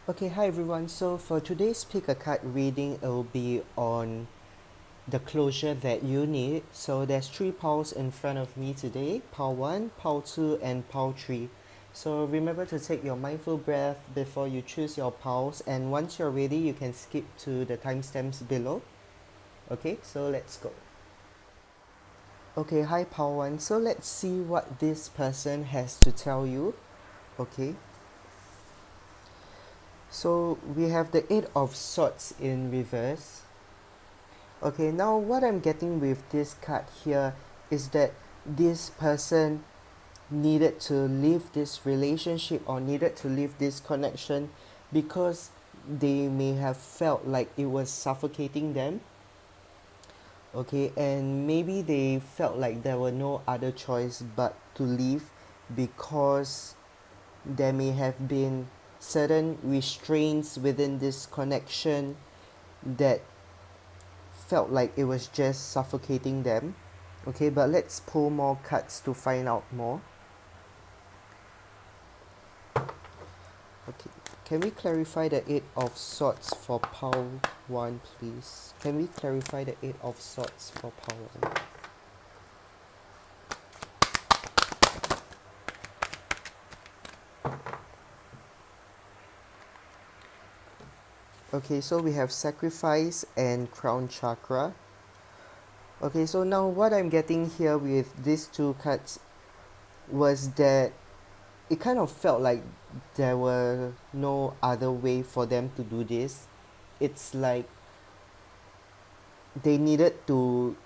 Okay, hi everyone. So for today's pick a card reading, it will be on the closure that you need. So there's three piles in front of me today: pile 1, pile 2, and pile 3. So remember to take your mindful breath before you choose your piles, and once you're ready, you can skip to the timestamps below. Okay, so let's go. Okay, hi pile 1. So let's see what this person has to tell you. Okay, so we have the 8 of Swords in reverse. Okay, now what I'm getting with this card here is that this person needed to leave this relationship or needed to leave this connection because they may have felt like it was suffocating them. Okay, and maybe they felt like there were no other choice but to leave because there may have been certain restraints within this connection that felt like it was just suffocating them. Okay, but let's pull more cards to find out more. Okay, can we clarify the 8 of Swords for pile 1, please? Can we clarify the 8 of Swords for pile 1? Okay, so we have Sacrifice and Crown Chakra. Okay, so now what I'm getting here with these two cards was that it kind of felt like there were no other way for them to do this. It's like they needed to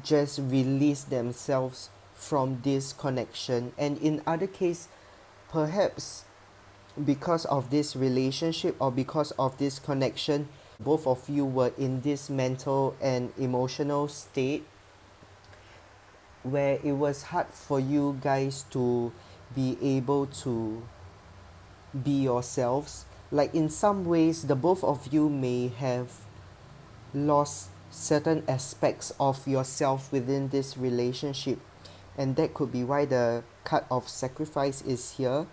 just release themselves from this connection, and in other case perhaps because of this relationship or because of this connection, both of you were in this mental and emotional state where it was hard for you guys to be able to be yourselves. Like in some ways the both of you may have lost certain aspects of yourself within this relationship, and that could be why the card of Sacrifice is here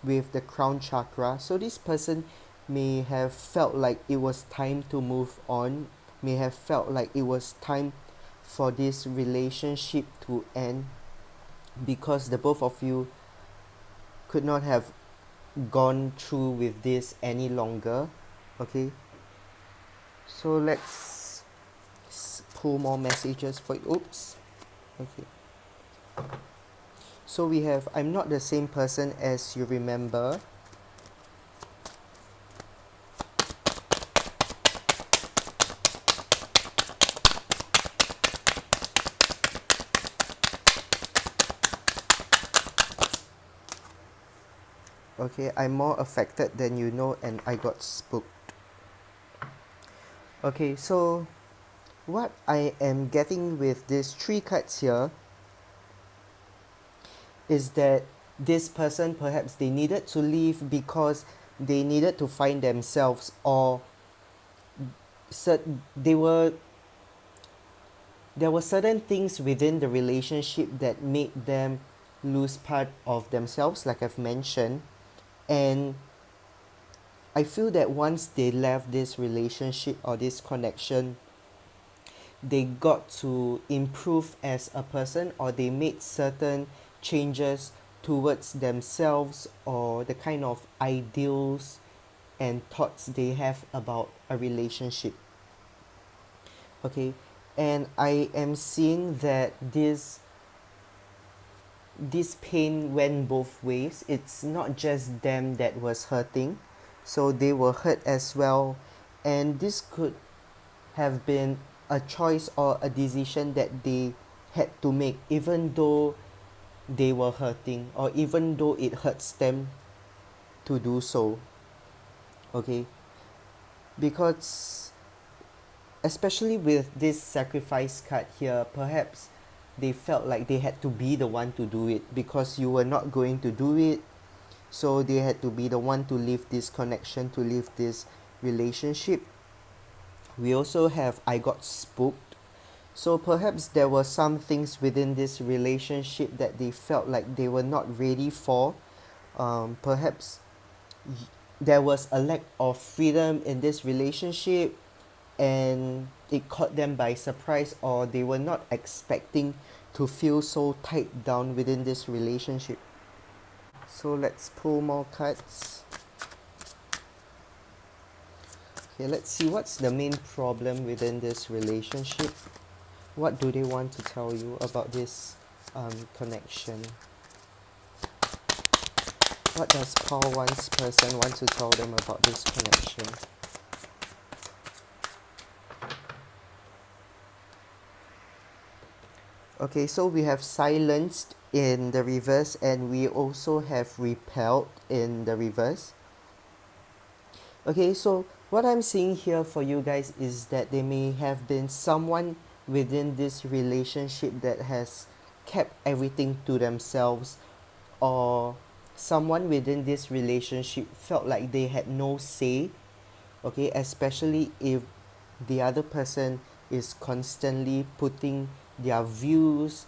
with the crown chakra. So this person may have felt like it was time to move on, may have felt like it was time for this relationship to end because the both of you could not have gone through with this any longer. Okay, so let's pull more messages for you. Oops. Okay, so we have I'm not the same person as you remember. Okay, I'm more affected than you know, and I got spooked. Okay, so what I am getting with these three cards here is that this person perhaps they needed to leave because they needed to find themselves, or they were there were certain things within the relationship that made them lose part of themselves, like I've mentioned. And I feel that once they left this relationship or this connection, they got to improve as a person, or they made certain changes towards themselves or the kind of ideals and thoughts they have about a relationship. Okay, and I am seeing that this pain went both ways. It's not just them that was hurting, so they were hurt as well, and this could have been a choice or a decision that they had to make, even though they were hurting, or even though it hurts them to do so. Okay, because especially with this Sacrifice card here, perhaps they felt like they had to be the one to do it because you were not going to do it, so they had to be the one to leave this connection, to leave this relationship. We also have I got spooked. So perhaps there were some things within this relationship that they felt like they were not ready for. Perhaps there was a lack of freedom in this relationship, and it caught them by surprise, or they were not expecting to feel so tied down within this relationship. So let's pull more cards. Okay, let's see what's the main problem within this relationship. What do they want to tell you about this connection? What does Paul One's person want to tell them about this connection? Okay, so we have silenced in the reverse, and we also have repelled in the reverse. Okay, so what I'm seeing here for you guys is that there may have been someone within this relationship that has kept everything to themselves, or someone within this relationship felt like they had no say, okay, especially if the other person is constantly putting their views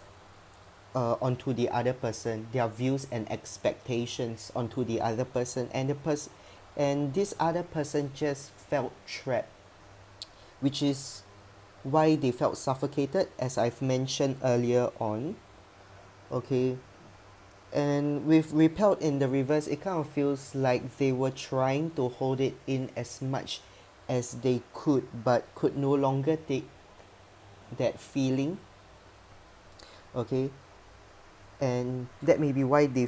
onto the other person, their views and expectations onto the other person, and and this other person just felt trapped, which is why they felt suffocated, as I've mentioned earlier on. Okay, and with repelled in the reverse, it kind of feels like they were trying to hold it in as much as they could, but could no longer take that feeling. Okay, and that may be why they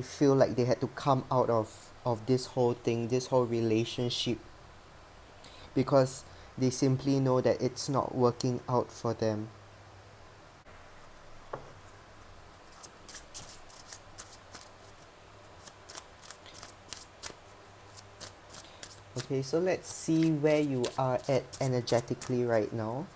feel like they had to come out of this whole thing, this whole relationship, because they simply know that it's not working out for them. Okay, so let's see where you are at energetically right now.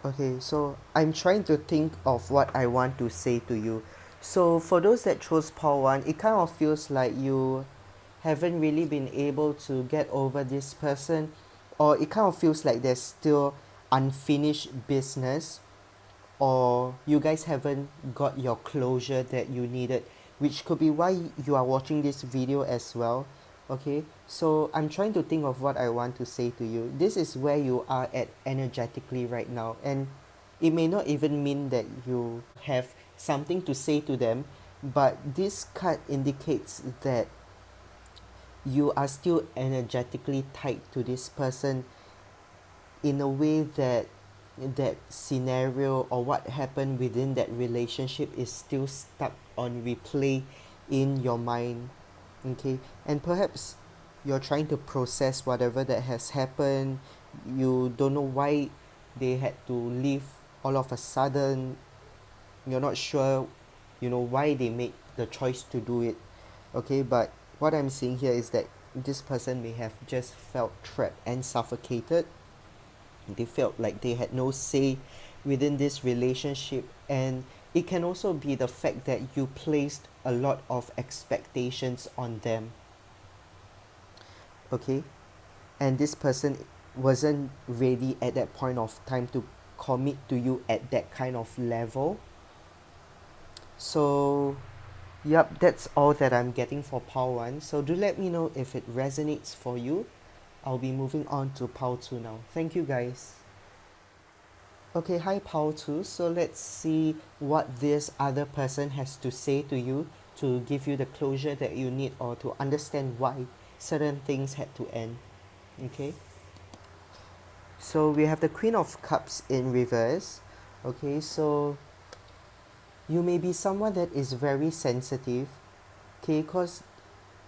Okay, so I'm trying to think of what I want to say to you. So for those that chose Paul 1, it kind of feels like you haven't really been able to get over this person, or it kind of feels like there's still unfinished business, or you guys haven't got your closure that you needed, which could be why you are watching this video as well. Okay, so I'm trying to think of what I want to say to you. This is where you are at energetically right now, and it may not even mean that you have something to say to them, but this card indicates that you are still energetically tied to this person, in a way that that scenario or what happened within that relationship is still stuck on replay in your mind. Okay, and perhaps you're trying to process whatever that has happened. You don't know why they had to leave all of a sudden. You're not sure, why they made the choice to do it. Okay, but what I'm seeing here is that this person may have just felt trapped and suffocated. They felt like they had no say within this relationship, and it can also be the fact that you placed a lot of expectations on them. Okay, and this person wasn't ready at that point of time to commit to you at that kind of level. So yep, that's all that I'm getting for Pile 1. So do let me know if it resonates for you. I'll be moving on to Pile 2 now. Thank you guys. Okay, hi Pile 2. So let's see what this other person has to say to you to give you the closure that you need, or to understand why certain things had to end. Okay, so we have the Queen of Cups in reverse. Okay, so you may be someone that is very sensitive. Okay, because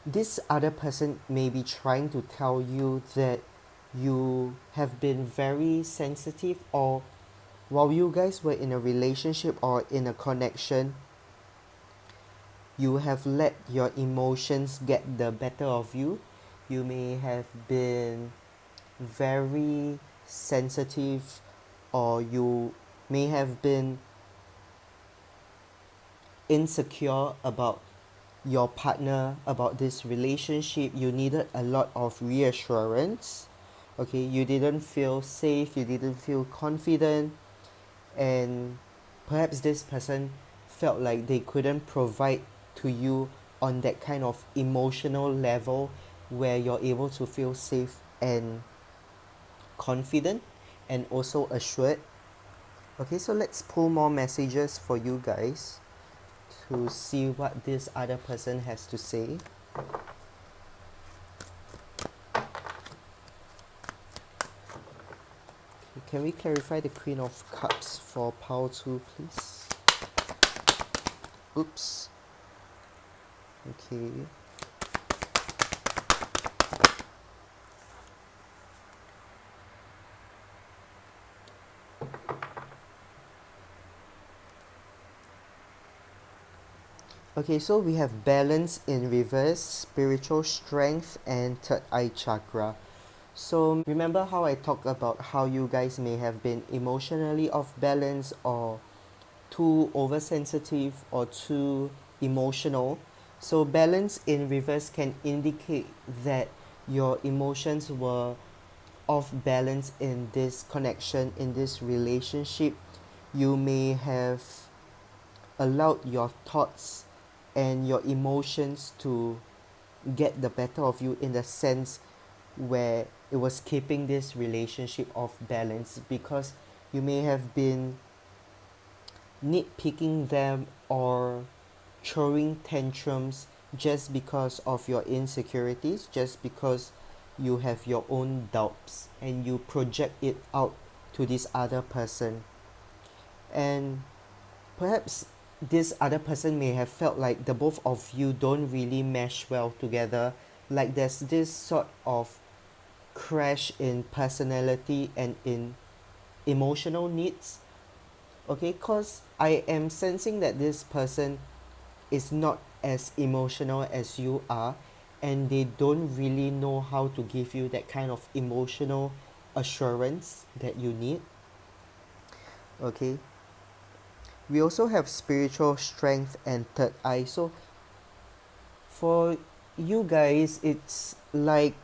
this other person may be trying to tell you that you have been very sensitive, or while you guys were in a relationship or in a connection, you have let your emotions get the better of you. You may have been very sensitive, or you may have been insecure about your partner, about this relationship. You needed a lot of reassurance. Okay, you didn't feel safe, you didn't feel confident, and perhaps this person felt like they couldn't provide to you on that kind of emotional level where you're able to feel safe and confident and also assured. Okay, so let's pull more messages for you guys to see what this other person has to say. Okay, can we clarify the Queen of Cups for pile 2, please? Oops. Okay. Okay, so we have balance in reverse, spiritual strength, and third eye chakra. So remember how I talked about how you guys may have been emotionally off balance or too oversensitive or too emotional. So balance in reverse can indicate that your emotions were off balance in this connection, in this relationship. You may have allowed your thoughts and your emotions to get the better of you in the sense where it was keeping this relationship off balance because you may have been nitpicking them or throwing tantrums just because of your insecurities, just because you have your own doubts and you project it out to this other person. And perhaps this other person may have felt like the both of you don't really mesh well together, like there's this sort of crash in personality and in emotional needs. Okay, because I am sensing that this person is not as emotional as you are, and they don't really know how to give you that kind of emotional assurance that you need. Okay, we also have spiritual strength and third eye. So for you guys, it's like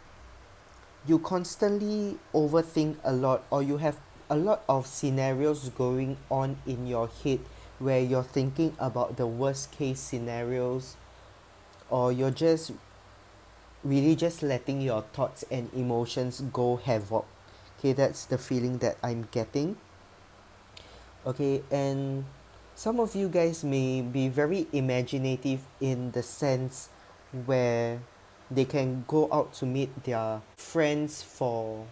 you constantly overthink a lot, or you have a lot of scenarios going on in your head where you're thinking about the worst case scenarios, or you're just really just letting your thoughts and emotions go havoc. Okay, that's the feeling that I'm getting. Okay, and some of you guys may be very imaginative in the sense where they can go out to meet their friends for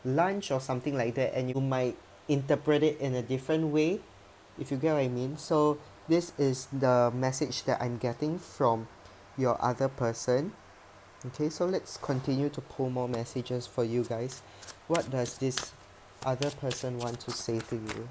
lunch or something like that, and you might interpret it in a different way, if you get what I mean. So this is the message that I'm getting from your other person. Okay, so let's continue to pull more messages for you guys. What does this other person want to say to you?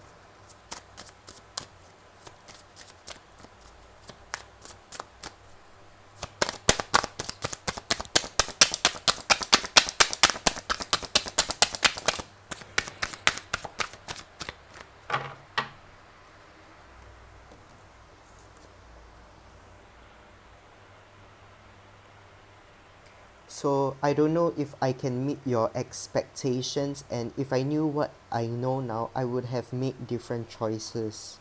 So I don't know if I can meet your expectations, and if I knew what I know now, I would have made different choices.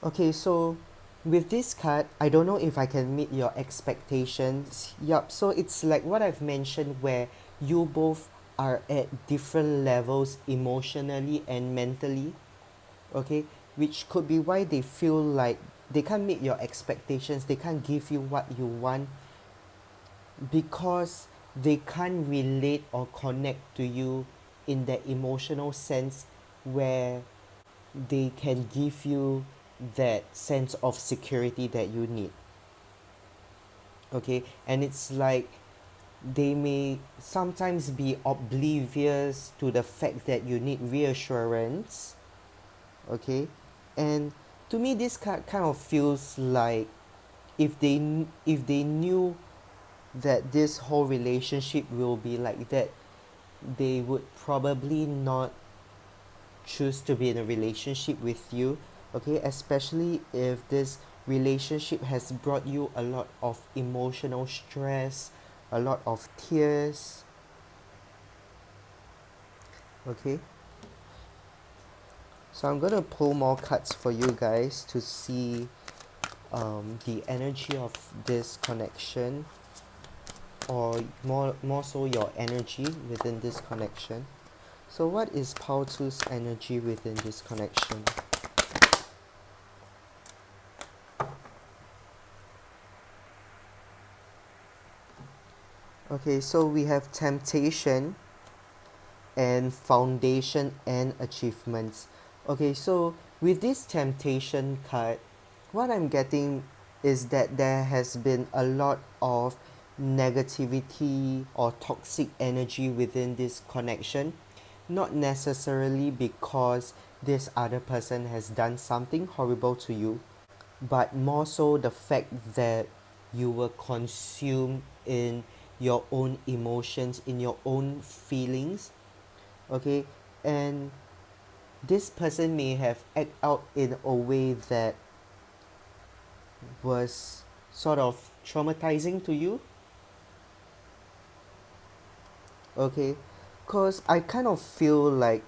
Okay, so with this card, I don't know if I can meet your expectations. Yup, so it's like what I've mentioned where you both are at different levels emotionally and mentally, okay, which could be why they feel like they can't meet your expectations, they can't give you what you want because they can't relate or connect to you in that emotional sense where they can give you that sense of security that you need. Okay, and it's like they may sometimes be oblivious to the fact that you need reassurance. Okay, and to me this kind of feels like if they knew that this whole relationship will be like that, they would probably not choose to be in a relationship with you. Okay, especially if this relationship has brought you a lot of emotional stress, a lot of tears. Okay, So I'm gonna pull more cards for you guys to see the energy of this connection, or more so your energy within this connection. So what is Pao 2's energy within this connection? Okay, so we have temptation and foundation and achievements. Okay, so with this temptation card, what I'm getting is that there has been a lot of negativity or toxic energy within this connection, not necessarily because this other person has done something horrible to you, but more so the fact that you were consumed in your own emotions, in your own feelings. Okay, and this person may have act out in a way that was sort of traumatizing to you. Okay, because I kind of feel like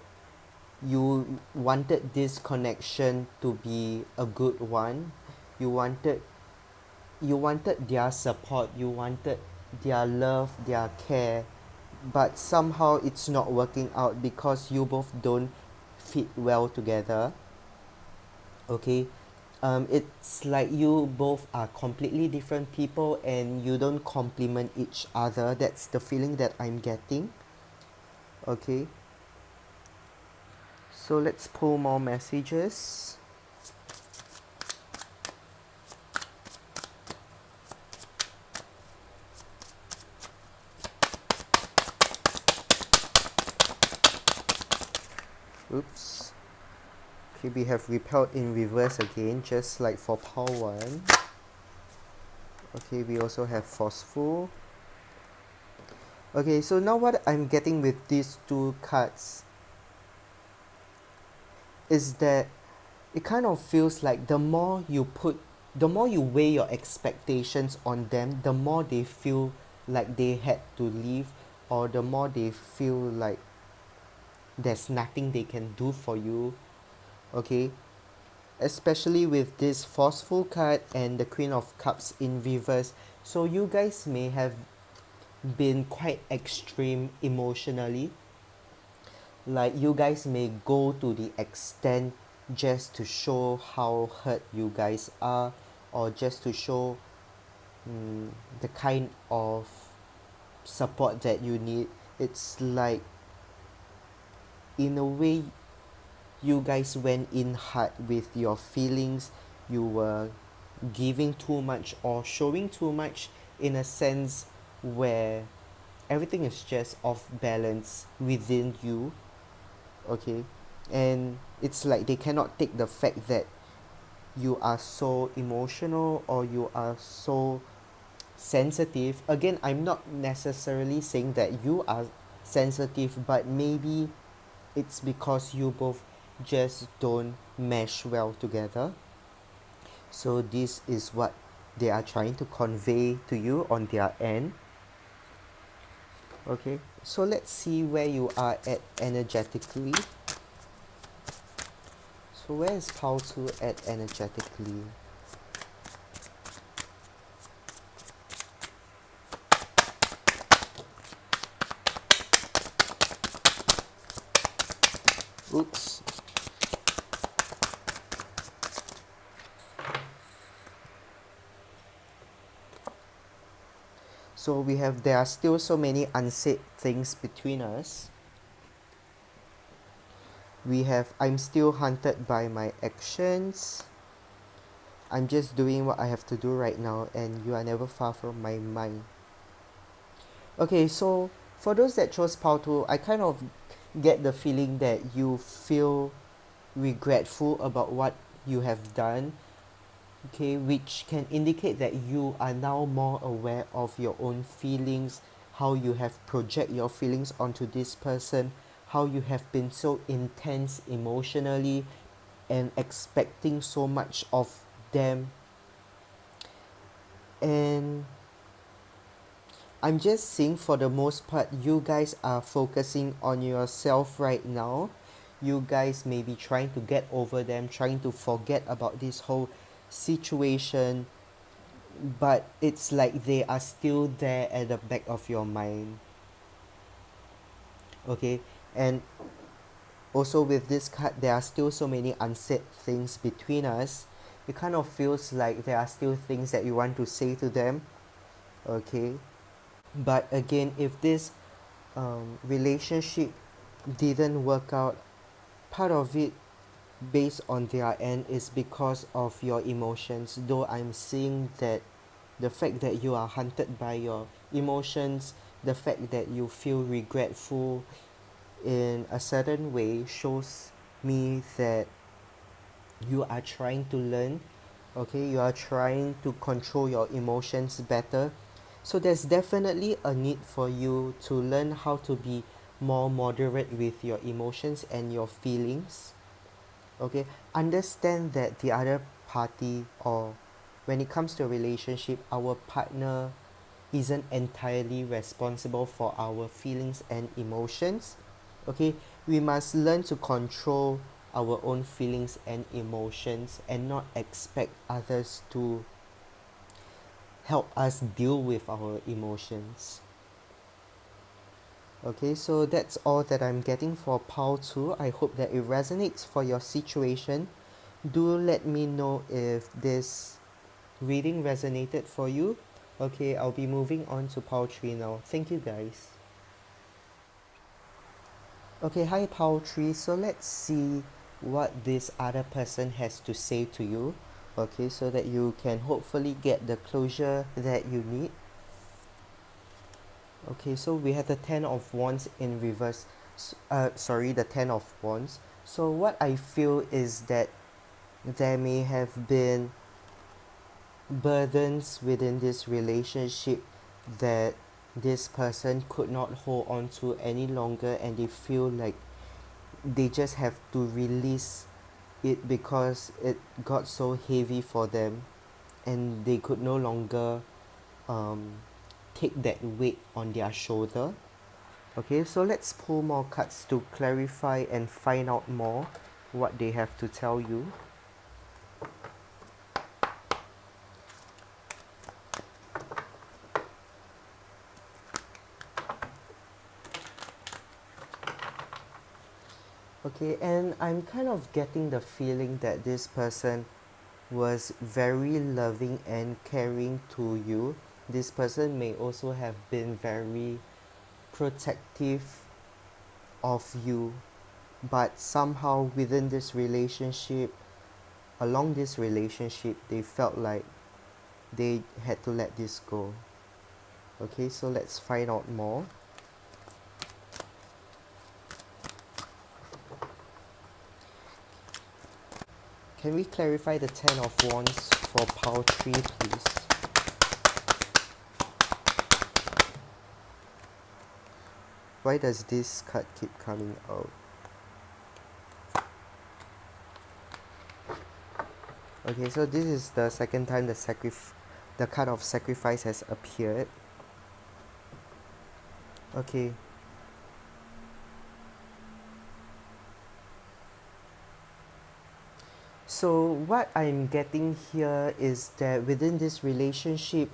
you wanted this connection to be a good one. You wanted their support, you wanted their love, their care, but somehow it's not working out because you both don't fit well together. Okay, it's like you both are completely different people and you don't complement each other. That's the feeling that I'm getting. Okay, so let's pull more messages. Oops. Okay, we have repelled in reverse again, just like for Power 1. Okay, we also have forceful. Okay, so now what I'm getting with these two cards is that it kind of feels like the more you weigh your expectations on them, the more they feel like they had to leave, or the more they feel like there's nothing they can do for you. Okay, especially with this forceful card and the Queen of Cups in reverse. So you guys may have been quite extreme emotionally. Like you guys may go to the extent just to show how hurt you guys are, or just to show the kind of support that you need. It's like, in a way, you guys went in hard with your feelings. You were giving too much or showing too much, in a sense where everything is just off balance within you. Okay, and it's like they cannot take the fact that you are so emotional or you are so sensitive. Again, I'm not necessarily saying that you are sensitive, but maybe it's because you both just don't mesh well together. So this is what they are trying to convey to you on their end. Okay, so let's see where you are at energetically. So where is Pao 2 at energetically? Oops. So we have, there are still so many unsaid things between us. We have, I'm still haunted by my actions. I'm just doing what I have to do right now, and you are never far from my mind. Okay, so for those that chose Pao 2, I kind of get the feeling that you feel regretful about what you have done. Okay, which can indicate that you are now more aware of your own feelings, how you have project your feelings onto this person, how you have been so intense emotionally and expecting so much of them. And I'm just seeing, for the most part, you guys are focusing on yourself right now. you guys may be trying to get over them, trying to forget about this whole situation, but it's like they are still there at the back of your mind. Okay, and also with this card, there are still so many unsaid things between us. It kind of feels like there are still things that you want to say to them. Okay, but again, if this relationship didn't work out, part of it based on their end is because of your emotions. Though I'm seeing that the fact that you are hunted by your emotions, the fact that you feel regretful in a certain way shows me that you are trying to learn. Okay, you are trying to control your emotions better. So there's definitely a need for you to learn how to be more moderate with your emotions and your feelings. Okay, understand that the other party, or when it comes to a relationship, our partner isn't entirely responsible for our feelings and emotions. Okay, we must learn to control our own feelings and emotions and not expect others to help us deal with our emotions. Okay, so that's all that I'm getting for pile 2. I hope that it resonates for your situation. Do let me know if this reading resonated for you. Okay, I'll be moving on to pile 3 now. Thank you guys. Okay, hi pile 3. So let's see what this other person has to say to you. Okay, so that you can hopefully get the closure that you need. Okay, so we have the Ten of Wands in reverse. Sorry, the Ten of Wands. So what I feel is that there may have been burdens within this relationship that this person could not hold on to any longer, and they feel like they just have to release it because it got so heavy for them and they could no longer um, take that weight on their shoulder. Okay, so let's pull more cards to clarify and find out more what they have to tell you. Okay, and I'm kind of getting the feeling that this person was very loving and caring to you. This person may also have been very protective of you, but somehow within this relationship, along this relationship, they felt like they had to let this go. Okay, so let's find out more. Can we clarify the Ten of Wands for pile 3, please? Why does this card keep coming out? Okay, so this is the second time the card of sacrifice has appeared. Okay. So what I'm getting here is that within this relationship,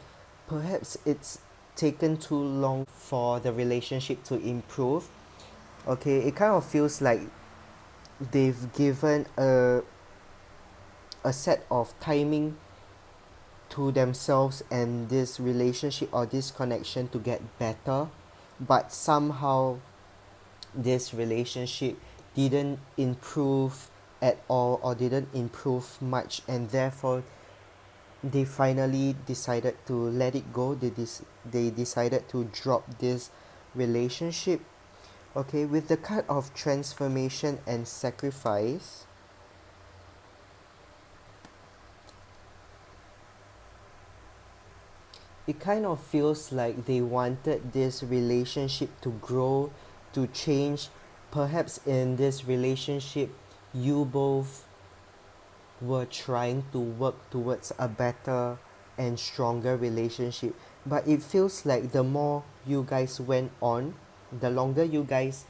perhaps it's taken too long for the relationship to improve. Okay, it kind of feels like they've given a set of timing to themselves and this relationship or this connection to get better, but somehow this relationship didn't improve at all or didn't improve much, and therefore they finally decided to let it go. They decided to drop this relationship. Okay, with the card of transformation and sacrifice, it kind of feels like they wanted this relationship to grow, to change. Perhaps in this relationship, you both were trying to work towards a better and stronger relationship. But it feels like the more you guys went on, the longer you guys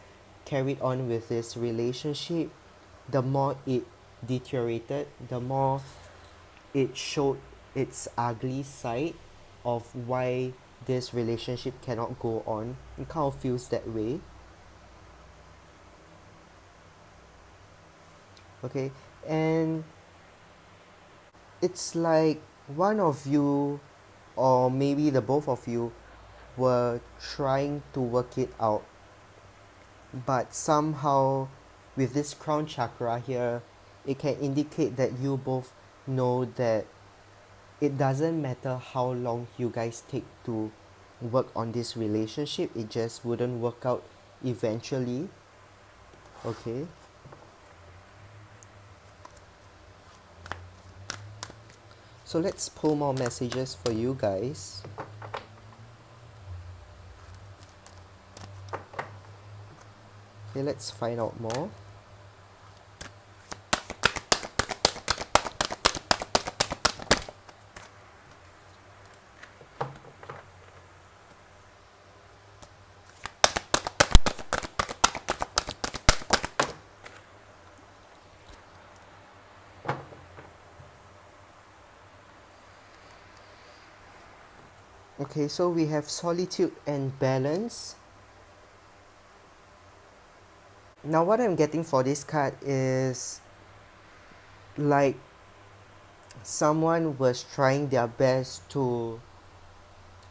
carried on with this relationship, the more it deteriorated, the more it showed its ugly side of why this relationship cannot go on. It kind of feels that way. Okay, and it's like one of you, or maybe the both of you, were trying to work it out, but somehow with this crown chakra here, it can indicate that you both know that it doesn't matter how long you guys take to work on this relationship, it just wouldn't work out eventually. Okay, so let's pull more messages for you guys. Okay, let's find out more. Okay, so we have solitude and balance. Now what I'm getting for this card is like someone was trying their best to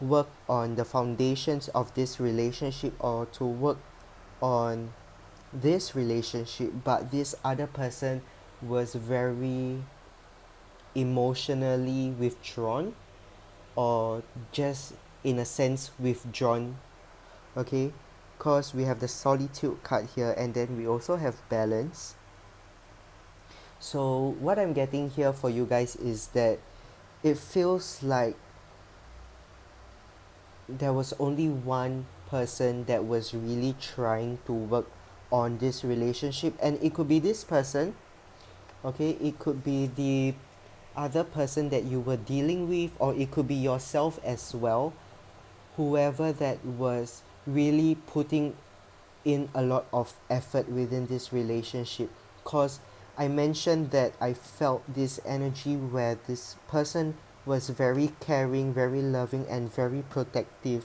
work on the foundations of this relationship, or to work on this relationship, but this other person was very emotionally withdrawn, or just in a sense withdrawn. Okay, because we have the solitude card here, and then we also have balance. So what I'm getting here for you guys is that it feels like there was only one person that was really trying to work on this relationship, and it could be this person. Okay, it could be the other person that you were dealing with, or it could be yourself as well. Whoever that was really putting in a lot of effort within this relationship, because I mentioned that I felt this energy where this person was very caring, very loving, and very protective.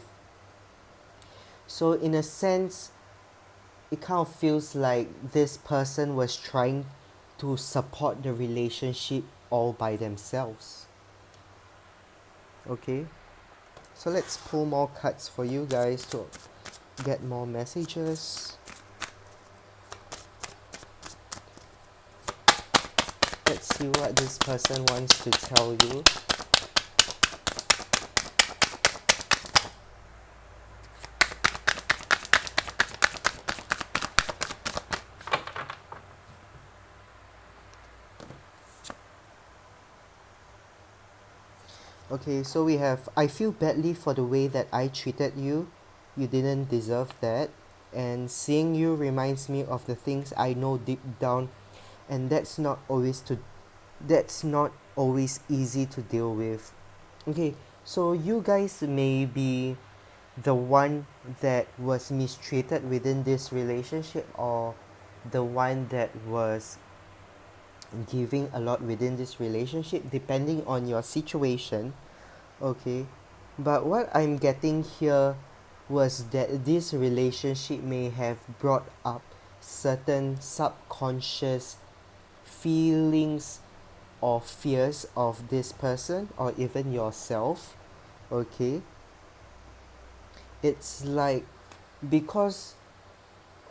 So in a sense, it kind of feels like this person was trying to support the relationship all by themselves. Okay, so let's pull more cards for you guys to get more messages. Let's see what this person wants to tell you. Okay, so we have, I feel badly for the way that I treated you. You didn't deserve that. And seeing you reminds me of the things I know deep down, and that's not always easy to deal with. Okay, so you guys may be the one that was mistreated within this relationship, or the one that was giving a lot within this relationship, depending on your situation. Okay, but what I'm getting here was that this relationship may have brought up certain subconscious feelings or fears of this person, or even yourself. Okay, it's like because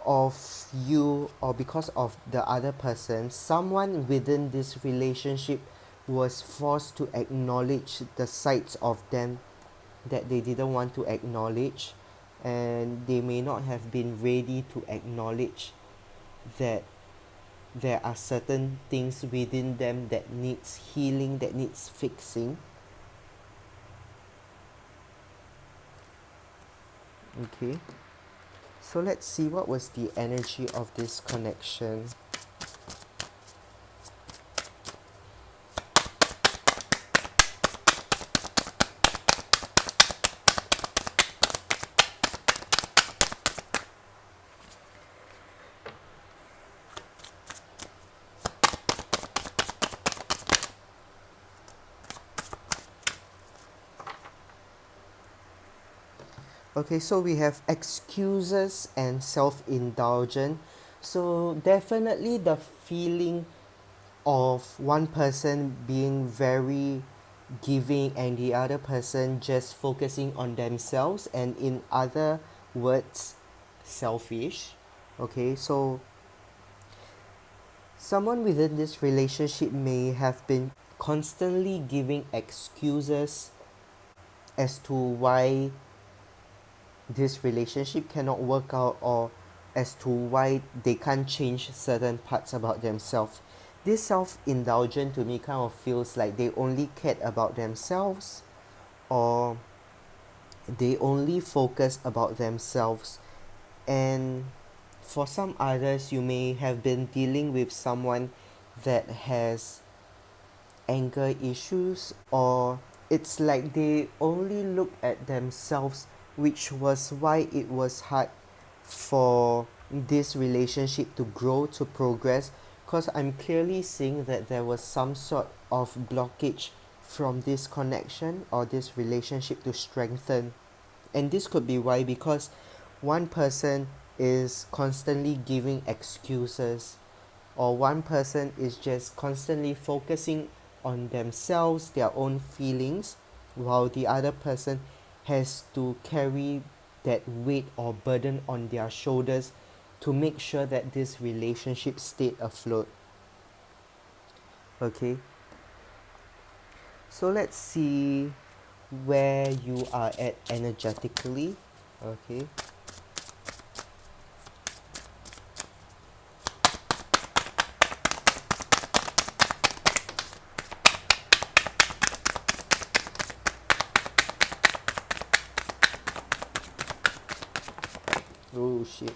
of you, or because of the other person, someone within this relationship was forced to acknowledge the sides of them that they didn't want to acknowledge, and they may not have been ready to acknowledge that there are certain things within them that needs healing, that needs fixing. Okay, so let's see what was the energy of this connection. Okay, so we have excuses and self-indulgent. So definitely the feeling of one person being very giving and the other person just focusing on themselves, and in other words, selfish. Okay, so someone within this relationship may have been constantly giving excuses as to why this relationship cannot work out, or as to why they can't change certain parts about themselves. This self-indulgent to me kind of feels like they only cared about themselves, or they only focus about themselves. And for some others, you may have been dealing with someone that has anger issues, or it's like they only look at themselves, which was why it was hard for this relationship to grow, to progress, because I'm clearly seeing that there was some sort of blockage from this connection or this relationship to strengthen. And this could be why, because one person is constantly giving excuses, or one person is just constantly focusing on themselves, their own feelings, while the other person has to carry that weight or burden on their shoulders to make sure that this relationship stayed afloat. Okay, so let's see where you are at energetically. Okay, oh shit.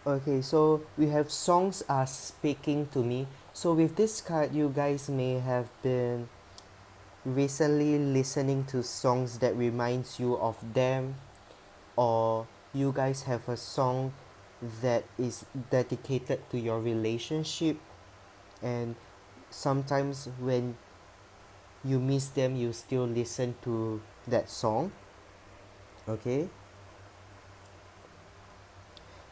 Okay, so we have songs are speaking to me. So with this card, you guys may have been recently listening to songs that reminds you of them, or you guys have a song that is dedicated to your relationship, and sometimes when you miss them, you still listen to that song. Okay,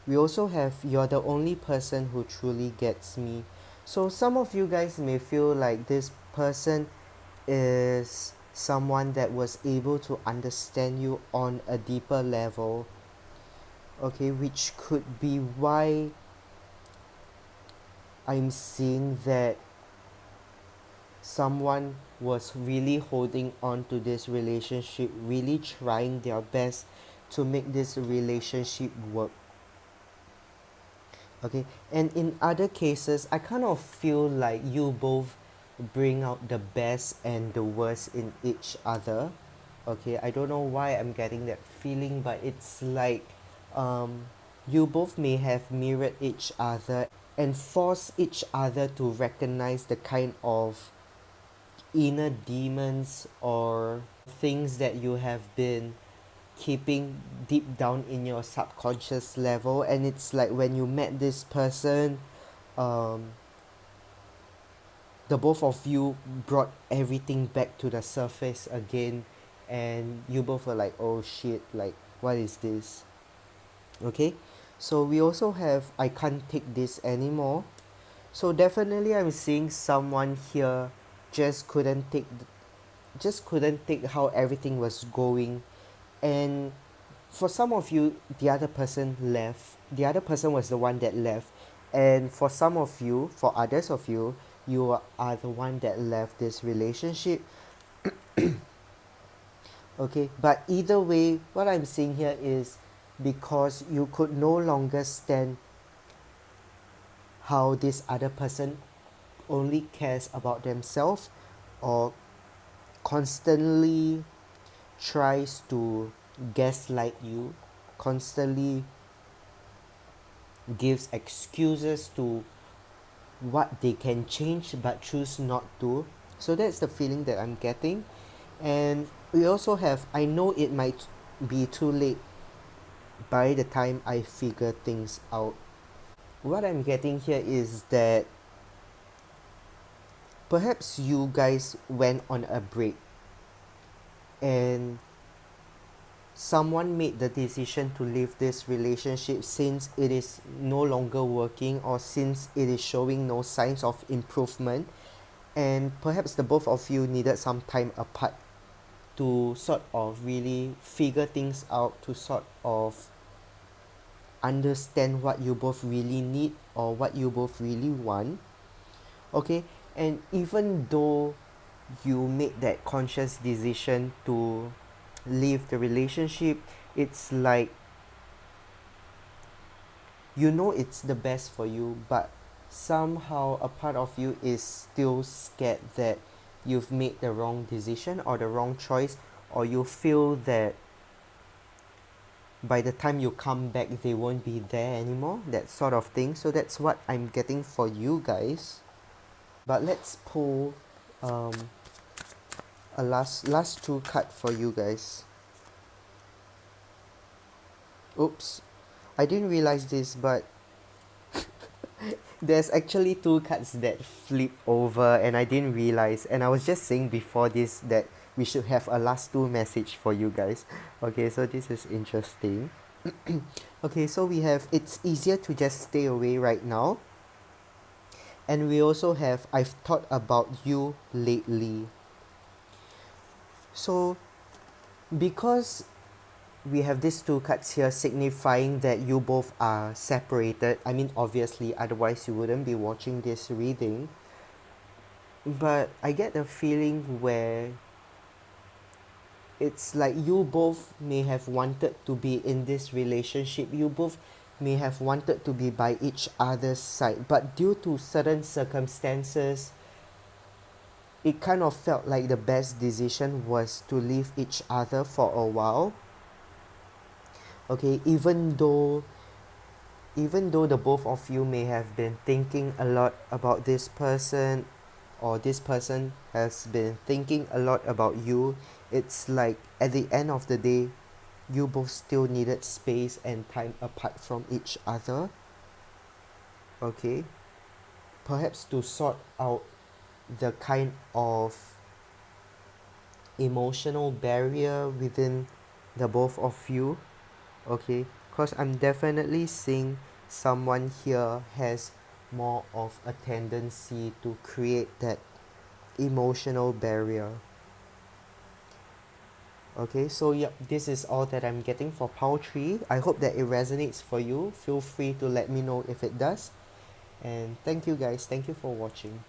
we also have "You're the Only Person Who Truly Gets Me." So some of you guys may feel like this person is someone that was able to understand you on a deeper level. Okay, which could be why I'm seeing that someone was really holding on to this relationship, really trying their best to make this relationship work. Okay, and in other cases, I kind of feel like you both bring out the best and the worst in each other. Okay, I don't know why I'm getting that feeling, but it's like um, you both may have mirrored each other and forced each other to recognize the kind of inner demons or things that you have been keeping deep down in your subconscious level. And it's like when you met this person, um, the both of you brought everything back to the surface again, and you both were like, oh shit, like what is this? Okay, so we also have "I Can't Take This Anymore." So definitely I'm seeing someone here just couldn't take how everything was going. And for some of you, the other person left, the other person was the one that left. And for some of you, for others of you, you are the one that left this relationship. Okay, but either way, what I'm seeing here is because you could no longer stand how this other person only cares about themselves, or constantly tries to gaslight you, constantly gives excuses to what they can change but choose not to. So that's the feeling that I'm getting. And we also have "I know it might be too late by the time I figure things out. What I'm getting here is that perhaps you guys went on a break and someone made the decision to leave this relationship since it is no longer working or since it is showing no signs of improvement, and perhaps the both of you needed some time apart to sort of really figure things out, to sort of understand what you both really need or what you both really want. Okay, and even though you made that conscious decision to leave the relationship, it's like you know it's the best for you, but somehow a part of you is still scared that you've made the wrong decision or the wrong choice, or you feel that by the time you come back they won't be there anymore, that sort of thing. So that's what I'm getting for you guys. But let's pull um, a last two card for you guys. Oops, I didn't realize this, but there's actually two cards that flip over and I didn't realize, and I was just saying before this that we should have a last two message for you guys. Okay, so this is interesting. Okay, so we have it's easier to just stay away right now, and we also have I've thought about you lately. So because we have these two cards here signifying that you both are separated, I mean obviously otherwise you wouldn't be watching this reading, but I get the feeling where it's like you both may have wanted to be in this relationship, you both may have wanted to be by each other's side, but due to certain circumstances it kind of felt like the best decision was to leave each other for a while. Okay, even though the both of you may have been thinking a lot about this person, or this person has been thinking a lot about you, it's like at the end of the day you both still needed space and time apart from each other. Okay, perhaps to sort out the kind of emotional barrier within the both of you. Okay, because I'm definitely seeing someone here has more of a tendency to create that emotional barrier. Okay, so yep, this is all that I'm getting for pile 3. I hope that it resonates for you. Feel free to let me know if it does. And thank you guys. Thank you for watching.